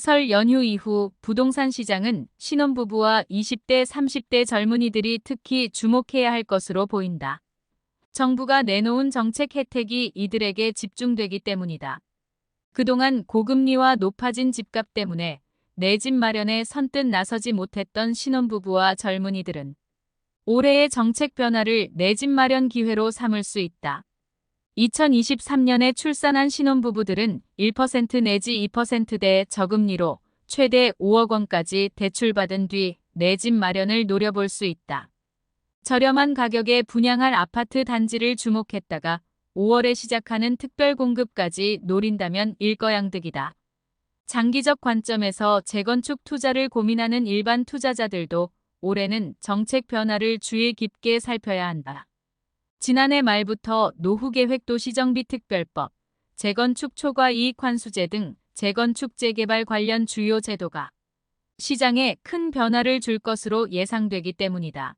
설 연휴 이후 부동산 시장은 신혼부부와 20대, 30대 젊은이들이 특히 주목해야 할 것으로 보인다. 정부가 내놓은 정책 혜택이 이들에게 집중되기 때문이다. 그동안 고금리와 높아진 집값 때문에 내 집 마련에 선뜻 나서지 못했던 신혼부부와 젊은이들은 올해의 정책 변화를 내 집 마련 기회로 삼을 수 있다. 2023년에 출산한 신혼부부들은 1% 내지 2%대 저금리로 최대 5억 원까지 대출받은 뒤 내 집 마련을 노려볼 수 있다. 저렴한 가격에 분양할 아파트 단지를 주목했다가 5월에 시작하는 특별 공급까지 노린다면 일거양득이다. 장기적 관점에서 재건축 투자를 고민하는 일반 투자자들도 올해는 정책 변화를 주의 깊게 살펴야 한다. 지난해 말부터 노후계획 도시정비 특별법, 재건축 초과이익 환수제 등 재건축 재개발 관련 주요 제도가 시장에 큰 변화를 줄 것으로 예상되기 때문이다.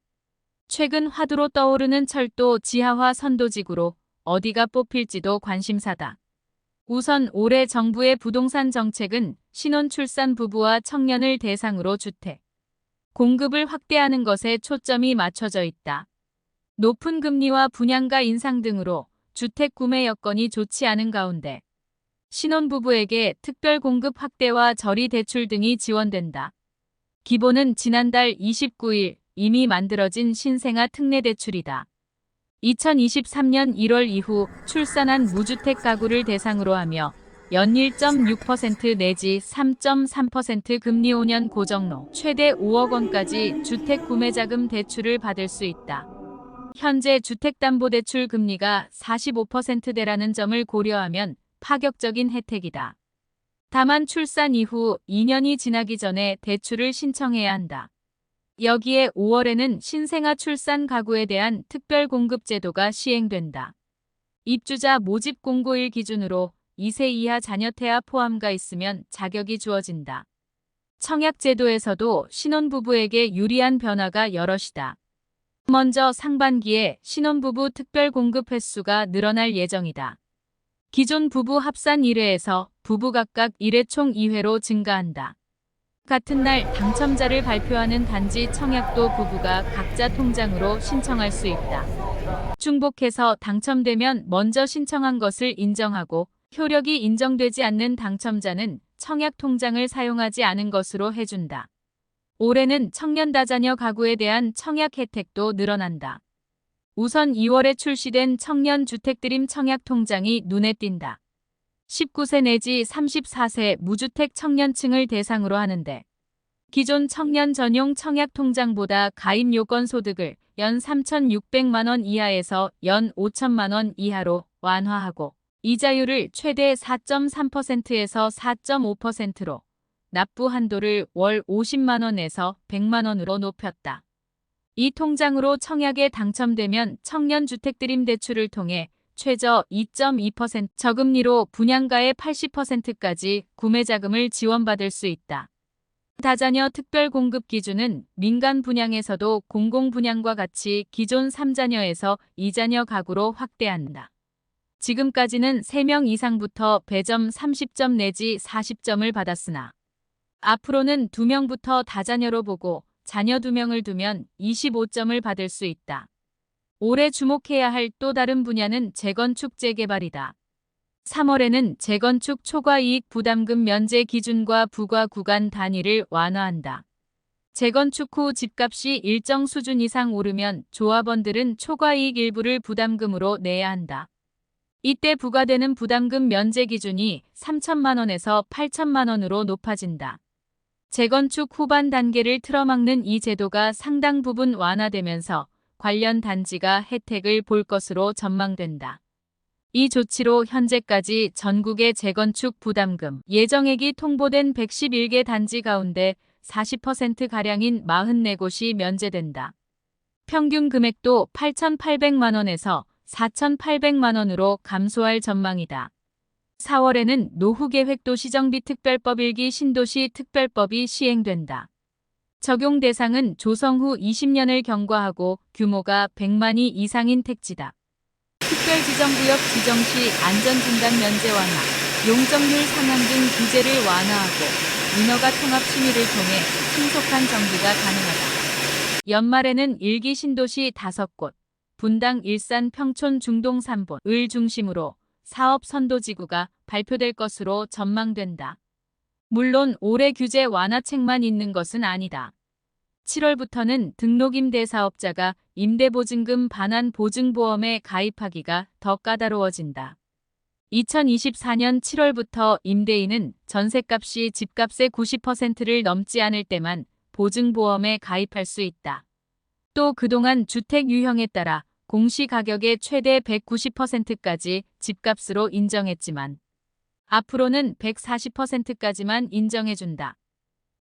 최근 화두로 떠오르는 철도 지하화 선도지구로 어디가 뽑힐지도 관심사다. 우선 올해 정부의 부동산 정책은 신혼 출산 부부와 청년을 대상으로 주택 공급을 확대하는 것에 초점이 맞춰져 있다. 높은 금리와 분양가 인상 등으로 주택 구매 여건이 좋지 않은 가운데 신혼부부에게 특별 공급 확대와 저리 대출 등이 지원된다. 기본은 지난달 29일 이미 만들어진 신생아 특례 대출이다. 2023년 1월 이후 출산한 무주택 가구를 대상으로 하며 연 1.6% 내지 3.3% 금리 5년 고정로 최대 5억 원까지 주택 구매자금 대출을 받을 수 있다. 현재 주택담보대출 금리가 45%대라는 점을 고려하면 파격적인 혜택이다. 다만 출산 이후 2년이 지나기 전에 대출을 신청해야 한다. 여기에 5월에는 신생아 출산 가구에 대한 특별 공급 제도가 시행된다. 입주자 모집 공고일 기준으로 2세 이하 자녀 태아 포함가 있으면 자격이 주어진다. 청약 제도에서도 신혼부부에게 유리한 변화가 여럿이다. 먼저 상반기에 신혼부부 특별 공급 횟수가 늘어날 예정이다. 기존 부부 합산 1회에서 부부 각각 1회 총 2회로 증가한다. 같은 날 당첨자를 발표하는 단지 청약도 부부가 각자 통장으로 신청할 수 있다. 중복해서 당첨되면 먼저 신청한 것을 인정하고 효력이 인정되지 않는 당첨자는 청약 통장을 사용하지 않은 것으로 해준다. 올해는 청년 다자녀 가구에 대한 청약 혜택도 늘어난다. 우선 2월에 출시된 청년 주택드림 청약 통장이 눈에 띈다. 19세 내지 34세 무주택 청년층을 대상으로 하는데 기존 청년 전용 청약 통장보다 가입 요건 소득을 연 3,600만 원 이하에서 연 5천만 원 이하로 완화하고 이자율을 최대 4.3%에서 4.5%로 납부 한도를 월 50만 원에서 100만 원으로 높였다. 이 통장으로 청약에 당첨되면 청년주택드림 대출을 통해 최저 2.2% 저금리로 분양가의 80%까지 구매자금을 지원받을 수 있다. 다자녀 특별 공급 기준은 민간 분양에서도 공공 분양과 같이 기존 3자녀에서 2자녀 가구로 확대한다. 지금까지는 3명 이상부터 배점 30점 내지 40점을 받았으나 앞으로는 2명부터 다자녀로 보고 자녀 2명을 두면 25점을 받을 수 있다. 올해 주목해야 할 또 다른 분야는 재건축 재개발이다. 3월에는 재건축 초과이익 부담금 면제 기준과 부과 구간 단위를 완화한다. 재건축 후 집값이 일정 수준 이상 오르면 조합원들은 초과이익 일부를 부담금으로 내야 한다. 이때 부과되는 부담금 면제 기준이 3천만 원에서 8천만 원으로 높아진다. 재건축 후반 단계를 틀어막는 이 제도가 상당 부분 완화되면서 관련 단지가 혜택을 볼 것으로 전망된다. 이 조치로 현재까지 전국의 재건축 부담금 예정액이 통보된 111개 단지 가운데 40%가량인 44곳이 면제된다. 평균 금액도 8,800만 원에서 4,800만 원으로 감소할 전망이다. 4월에는 노후계획 도시정비 특별법 1기 신도시 특별법이 시행된다. 적용 대상은 조성 후 20년을 경과하고 규모가 100만이 이상인 택지다. 특별지정구역 지정 시 안전진단 면제 완화, 용적률 상한 등 규제를 완화하고 인허가 통합 심의를 통해 신속한 정비가 가능하다. 연말에는 일기 신도시 5곳, 분당, 일산, 평촌, 중동 3곳을 중심으로 사업 선도지구가 발표될 것으로 전망된다. 물론 올해 규제 완화책만 있는 것은 아니다. 7월부터는 등록임대 사업자가 임대보증금 반환 보증보험에 가입하기가 더 까다로워진다. 2024년 7월부터 임대인은 전셋값이 집값의 90%를 넘지 않을 때만 보증보험에 가입할 수 있다. 또 그동안 주택 유형에 따라 공시가격의 최대 190%까지 집값으로 인정했지만 앞으로는 140%까지만 인정해준다.